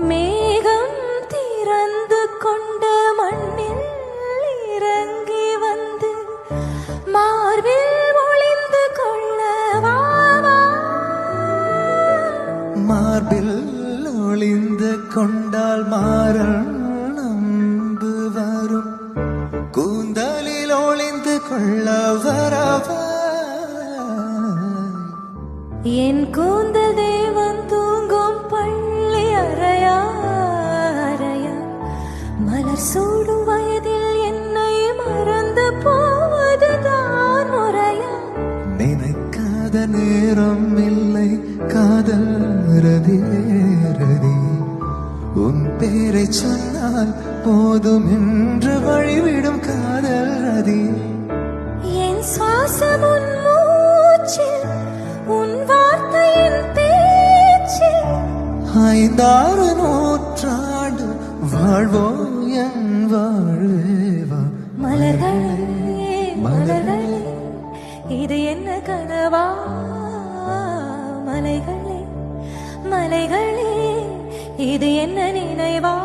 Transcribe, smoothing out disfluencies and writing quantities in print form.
மேகம் திறந்து கொண்ட மண்ணில் இறங்கி வந்து மார்பில் ஒளிந்து கொள்ளவா மார்பில் ஒளிந்து கொண்டால் மாறல் நம்பு வரும் கூந்தலில் ஒளிந்து கொள்ள வரவா என் கூந்தல் தேவன் தூங்கும் பள்ளி அறையா மலர் சூடும் வயதில் என்னை மறந்து போவதுதான் முறையா நினைக்காத நேரம் இல்லை காதல் ரதி உன் பேரை சொன்னால் போதும் என்று வழிவிடும் காதல் ரதி என் சுவாசம் உன் மூச்சில் உன் வார்த்தையின் பேச்சில் 5-6 நூற்றாண்டு வாழ்வோ என் வாழ்வேவா மலர்களே மலர்களே இது என்ன கனவா மலைகளே மலைகளே இது என்ன நினைவா